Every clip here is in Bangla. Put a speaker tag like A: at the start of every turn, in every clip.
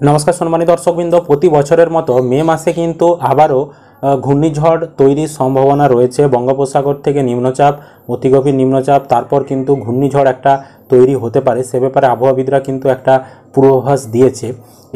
A: নমস্কার সম্মানিত দর্শকবৃন্দ, প্রতি বছরের মতো মে মাসে কিন্তু আবারও ঘূর্ণিঝড় তৈরির সম্ভাবনা রয়েছে। বঙ্গোপসাগর থেকে নিম্নচাপ, অতিগভীর নিম্নচাপ, তারপর কিন্তু ঘূর্ণিঝড় একটা তৈরি হতে পারে, সে ব্যাপারে আবহাওয়াবিদরা কিন্তু একটা পূর্বাভাস দিয়েছে।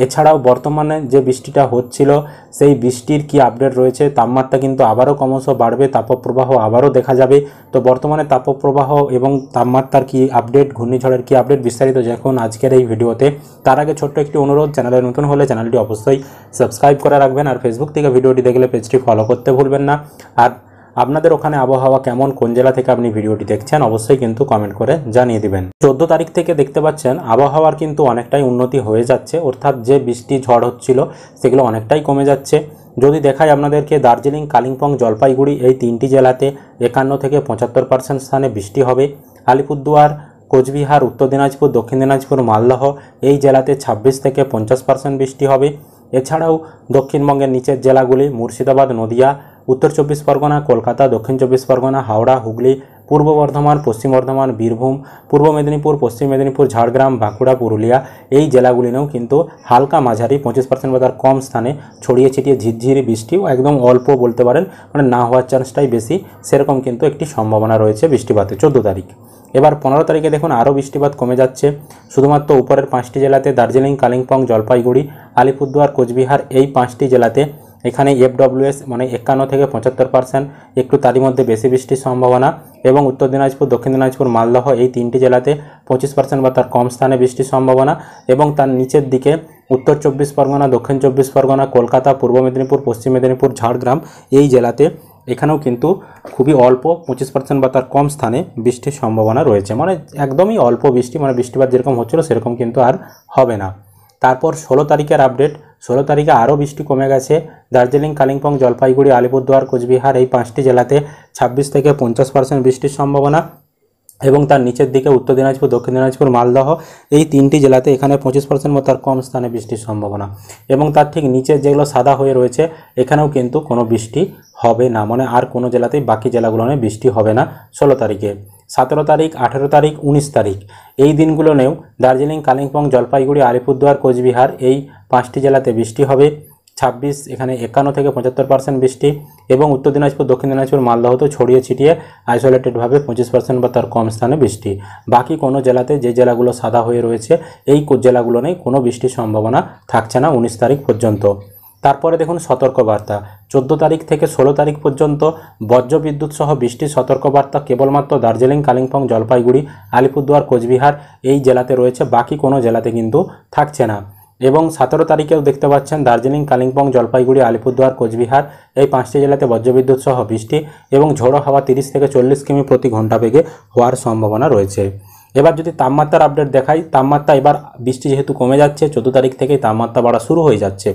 A: এছাড়াও বর্তমানে যে বৃষ্টিটা হচ্ছিল সেই বৃষ্টির কি আপডেট রয়েছে, তাপমাত্রা কিন্তু আবারও ক্রমশ বাড়বে, তাপপ্রবাহ আবারও দেখা যাবে। তো বর্তমানে তাপপ্রবাহ এবং তাপমাত্রার কি আপডেট, ঘূর্ণিঝড়ের কি আপডেট, বিস্তারিত দেখুন আজকের এই ভিডিওতে। তার আগে ছোট্ট একটি অনুরোধ, চ্যানেলে নতুন হলে চ্যানেলটি অবশ্যই সাবস্ক্রাইব করে রাখবেন, আর ফেসবুক থেকে ভিডিওটি দেখলে পেজটি ফলো করতে ভুলবেন না। আর আপনাদের ওখানে আবহাওয়া কেমন, কোন জেলা থেকে আপনি ভিডিওটি দেখছেন অবশ্যই কিন্তু কমেন্ট করে জানিয়ে দিবেন। 14 তারিখ থেকে দেখতে পাচ্ছেন আবহাওয়ার কিন্তু অনেকটাই উন্নতি হয়ে যাচ্ছে, অর্থাৎ যে বৃষ্টি ঝড় হচ্ছিল সেগুলো অনেকটাই কমে যাচ্ছে। যদি দেখায় আপনাদেরকে, দার্জিলিং, কালিম্পং, জলপাইগুড়ি এই তিনটি জেলাতে 51 থেকে 75% স্থানে বৃষ্টি হবে। আলিপুরদুয়ার, কোচবিহার, উত্তর দিনাজপুর, দক্ষিণ দিনাজপুর, মালদহ এই জেলাতে 26 থেকে 50% বৃষ্টি হবে। এছাড়াও দক্ষিণবঙ্গের নিচের জেলাগুলি মুর্শিদাবাদ, নদিয়া, উত্তর 24 পরগনা, কলকাতা, দক্ষিণ 24 পরগনা, হাওড়া, হুগলি, পূর্ব বর্ধমান, পশ্চিম বর্ধমান, বীরভূম, পূর্ব মেদিনীপুর, পশ্চিম মেদিনীপুর, ঝাড়গ্রাম, বাঁকুড়া, পুরুলিয়া এই জেলাগুলিতেও কিন্তু হালকা মাঝারি 25% বা তার কম স্থানে ছড়িয়ে ছিটিয়ে ঝিরঝিরি বৃষ্টিও একদম অল্প বলতে পারেন, মানে না হওয়ার চান্সটাই বেশি, সেরকম কিন্তু একটি সম্ভাবনা রয়েছে বৃষ্টিপাতে 14 তারিখ। এবার 15 তারিখে দেখুন আরও বৃষ্টিপাত কমে যাচ্ছে। শুধুমাত্র উপরের 5টি জেলাতে, দার্জিলিং, কালিম্পং, জলপাইগুড়ি, আলিপুরদুয়ার, কোচবিহার এই 5টি জেলাতে এখানে FWS মানে 51 থেকে 75%, একটু তারই মধ্যে বেশি বৃষ্টির সম্ভাবনা। এবং উত্তর দিনাজপুর, দক্ষিণ দিনাজপুর, মালদহ এই 3টি জেলাতে 25% বা তার কম স্থানে বৃষ্টির সম্ভাবনা। এবং তার নিচের দিকে উত্তর 24 পরগনা, দক্ষিণ 24 পরগনা, কলকাতা, পূর্ব মেদিনীপুর, পশ্চিম মেদিনীপুর, ঝাড়গ্রাম এই জেলাতে এখানেও কিন্তু খুবই অল্প 25% বা তার কম স্থানে বৃষ্টির সম্ভাবনা রয়েছে, মানে একদমই অল্প বৃষ্টি, মানে বৃষ্টিপাত যেরকম হচ্ছিল সেরকম কিন্তু আর হবে না। তারপর 16 তারিখের আপডেট, 16 তারিখে আরও বৃষ্টি কমে গেছে। দার্জিলিং, কালিম্পং, জলপাইগুড়ি, আলিপুরদুয়ার, কোচবিহার এই 5টি জেলাতে 26 থেকে 50% বৃষ্টির সম্ভাবনা। এবং তার নিচের দিকে উত্তর দিনাজপুর, দক্ষিণ দিনাজপুর, মালদহ এই 3টি জেলাতে এখানে 25% বা তার কম স্থানে বৃষ্টির সম্ভাবনা। এবং তার ঠিক নিচের যেগুলো সাদা হয়ে রয়েছে এখানেও কিন্তু কোনো বৃষ্টি হবে না, মানে আর কোনো জেলাতেই বাকি জেলাগুলোনে বৃষ্টি হবে না 16 তারিখে। 17 তারিখ, 18 তারিখ, 19 তারিখ এই দিনগুলোনেও দার্জিলিং, কালিম্পং, জলপাইগুড়ি, আলিপুরদুয়ার, কোচবিহার এই 5টি জেলাতে বৃষ্টি হবে। 26 এখানে 51 থেকে 75% বৃষ্টি। এবং উত্তর দিনাজপুর, দক্ষিণ দিনাজপুর, মালদহতেও ছড়িয়ে ছিটিয়ে আইসোলেটেডভাবে 25% বা তার কম স্থানে বৃষ্টি। বাকি কোনো জেলাতে, যে জেলাগুলো সাদা হয়ে রয়েছে এই জেলাগুলো নেই, কোনো বৃষ্টির সম্ভাবনা থাকছে না 19 তারিখ পর্যন্ত। তারপরে দেখুন সতর্কবার্তা, 14 তারিখ থেকে 16 তারিখ পর্যন্ত বজ্রবিদ্যুৎ সহ বৃষ্টির সতর্কবার্তা কেবলমাত্র দার্জিলিং, কালিম্পং, জলপাইগুড়ি, আলিপুরদুয়ার, কোচবিহার এই জেলাতে রয়েছে, বাকি কোনো জেলাতে কিন্তু থাকছে না। এবং 17 তারিখেও দেখতে পাচ্ছেন দার্জিলিং, কালিম্পং, জলপাইগুড়ি, আলিপুরদুয়ার, কোচবিহার এই 5টি জেলাতে বজ্রবিদ্যুৎ সহ বৃষ্টি এবং ঝোড়ো হাওয়া 30 থেকে 40 কিমি প্রতি ঘন্টা বেগে হওয়ার সম্ভাবনা রয়েছে। এবার যদি তাপমাত্রার আপডেট দেখাই, তাপমাত্রা এবার বৃষ্টি যেহেতু কমে যাচ্ছে 14 তারিখ থেকেই তাপমাত্রা বাড়া শুরু হয়ে যাচ্ছে।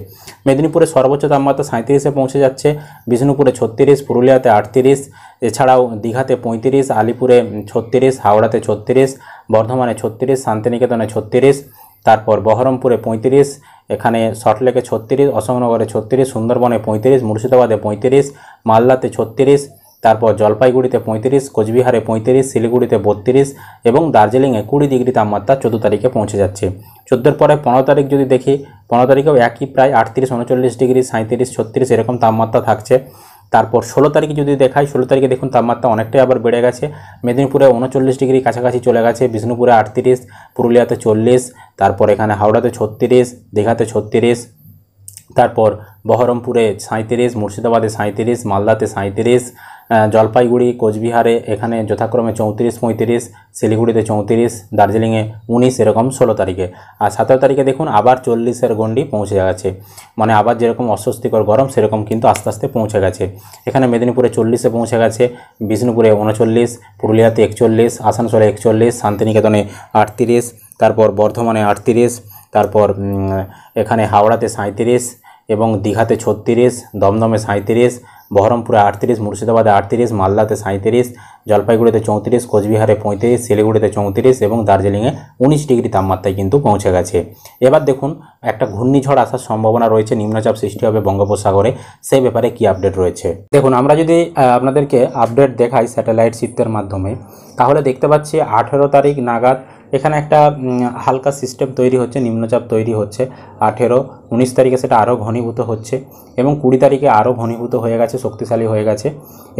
A: মেদিনীপুরে সর্বোচ্চ তাপমাত্রা 37-এ পৌঁছে যাচ্ছে, বিষ্ণুপুরে 36, পুরুলিয়াতে 38, এছাড়াও দীঘাতে 35, আলিপুরে 36, হাওড়াতে 36, বর্ধমানে 36, শান্তিনিকেতনে 36, তারপর বহরমপুরে 35, এখানে সল্টলেকে 36, অশোকনগরে 36, সুন্দরবনে 35, মুর্শিদাবাদে 35, মালদাতে 36, তারপর জলপাইগুড়িতে 35, কোচবিহারে 35, শিলিগুড়িতে 32 এবং দার্জিলিংয়ে 20 ডিগ্রি তাপমাত্রা 14 তারিখে পৌঁছে যাচ্ছে। 14-এর পরে 15 তারিখ যদি দেখি, 15 তারিখেও একই প্রায় 38, 39 ডিগ্রি, 37, 36 এরকম তাপমাত্রা থাকছে। তারপর 16 তারিখে যদি দেখাই, 16 তারিখে দেখুন তাপমাত্রা অনেকটাই আবার বেড়ে গেছে। মেদিনীপুরে 39 ডিগ্রি কাছাকাছি চলে গেছে, বিষ্ণুপুরে 38, পুরুলিয়াতে 40, তারপর এখানে হাওড়াতে 36, দীঘাতে 36, তারপর বহরমপুরে 37, মুর্শিদাবাদে 37, মালদাতে 37, জলপাইগুড়ি, কোচবিহারে এখানে যথাক্রমে 34, 35, শিলিগুড়িতে 34, দার্জিলিংয়ে 19 এরকম 16 তারিখে। আর 17 তারিখে দেখুন আবার 40-এর গণ্ডি পৌঁছে গেছে, মানে আবার যেরকম অস্বস্তিকর গরম সেরকম কিন্তু আস্তে আস্তে পৌঁছে গেছে। এখানে মেদিনীপুরে 40-এ পৌঁছে গেছে, বিষ্ণুপুরে 39, পুরুলিয়াতে 41, আসানসোলে 41, শান্তিনিকেতনে 38, তারপর বর্ধমানে 38, তারপর এখানে হাওড়াতে 37 এবং দীঘাতে 36, দমদমে 37, বহরমপুরে 38, মুর্শিদাবাদে 38, মালদাতে 37, জলপাইগুড়িতে 34, কোচবিহারে 35, শিলিগুড়িতে 34 এবং দার্জিলিংয়ে 19 ডিগ্রি তাপমাত্রায় কিন্তু পৌঁছে গেছে। এবার দেখুন একটা ঘূর্ণিঝড় আসার সম্ভাবনা রয়েছে, নিম্নচাপ সৃষ্টি হবে বঙ্গোপসাগরে, সেই ব্যাপারে কি আপডেট রয়েছে দেখুন। আমরা যদি আপনাদেরকে আপডেট দেখাই স্যাটেলাইট চিত্রের মাধ্যমে, তাহলে দেখতে পাচ্ছি 18 তারিখ নাগাদ এখানে একটা হালকা সিস্টেম তৈরি হচ্ছে, নিম্নচাপ তৈরি হচ্ছে 18, 19 তারিখে সেটা আরও ঘনীভূত হচ্ছে এবং 20 তারিখে আরও ঘনীভূত হয়ে গেছে, শক্তিশালী হয়ে গেছে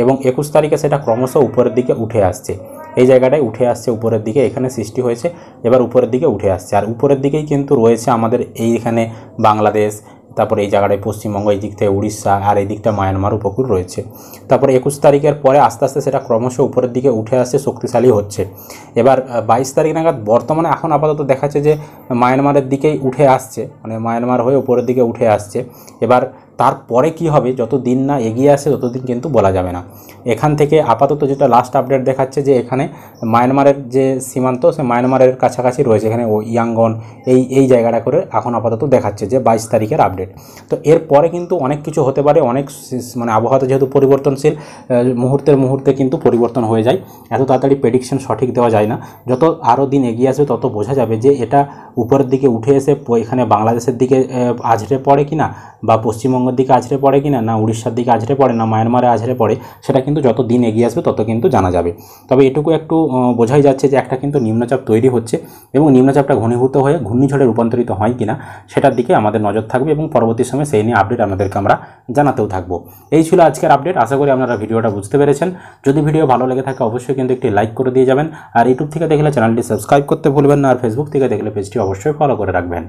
A: এবং 21 তারিখে সেটা ক্রমশ উপরের দিকে উঠে আসছে। এই জায়গাটায় উঠে আসছে উপরের দিকে, এখানে সৃষ্টি হয়েছে, এবার উপরের দিকে উঠে আসছে। আর উপরের দিকেই কিন্তু রয়েছে আমাদের এইখানে বাংলাদেশ, তারপরে এই জায়গাটায় পশ্চিমবঙ্গ, এই দিক থেকে উড়িষ্যা, আর এই দিকটা মায়ানমার উপকূল রয়েছে। তারপরে 21 তারিখের পরে আস্তে আস্তে সেটা ক্রমশ উপরের দিকে উঠে আসছে, শক্তিশালী হচ্ছে। এবার 22 তারিখ নাগাদ বর্তমানে এখন আপাতত দেখাচ্ছে যে মায়ানমারের দিকেই উঠে আসছে, মানে মায়ানমার হয়ে উপরের দিকে উঠে আসছে। এবার তারপরে কি হবে, যত দিন না এগিয়ে আসে ততদিন কিন্তু বলা যাবে না। এখান থেকে আপাতত যেটা লাস্ট আপডেট দেখাচ্ছে যে এখানে মায়ানমারের যে সীমান্ত, সে মায়ানমারের কাছাকাছি রয়েছে, এখানে ইয়াঙ্গন এই জায়গাটা করে এখন আপাতত দেখাচ্ছে যে 22 তারিখের আপডেট। তো এরপরে কিন্তু অনেক কিছু হতে পারে, অনেক মানে আবহাওয়াতে যেহেতু পরিবর্তনশীল, মুহূর্তের মুহূর্তে কিন্তু পরিবর্তন হয়ে যায়, এত তাড়াতাড়ি প্রেডিকশন সঠিক দেওয়া যায় না। যত আরও দিন এগিয়ে আসবে তত বোঝা যাবে যে এটা উপরের দিকে উঠে এসে এখানে বাংলাদেশের দিকে আছড়ে পড়ে কিনা, বা পশ্চিমবঙ্গের দিকে আছড়ে পড়ে কিনা, না উড়িষ্যার দিকে আছড়ে পড়ে, না মায়ানমারে আছড়ে পড়ে, সেটা কিন্তু যত দিন এগিয়ে আসবে তত কিন্তু জানা যাবে। তবে এটুকু একটু বোঝাই যাচ্ছে যে একটা কিন্তু নিম্নচাপ তৈরি হচ্ছে এবং নিম্নচাপটা ঘনীভূত হয়ে ঘূর্ণিঝড়ে রূপান্তরিত হয় কিনা সেটার দিকে আমাদের নজর থাকবে এবং পরবর্তী সময়ে সেই নিয়ে আপডেট আপনাদেরকে আমরা জানাতেও থাকবো। এই ছিল আজকের আপডেট। আশা করি আপনারা ভিডিওটা বুঝতে পেরেছেন। যদি ভিডিও ভালো লেগে থাকে অবশ্যই কিন্তু একটি লাইক করে দিয়ে যাবেন, আর ইউটিউব থেকে দেখলে চ্যানেলটি সাবস্ক্রাইব করতে ভুলবেন না, আর ফেসবুক থেকে দেখলে পেজটি অবশ্যই ফলো করে রাখবেন।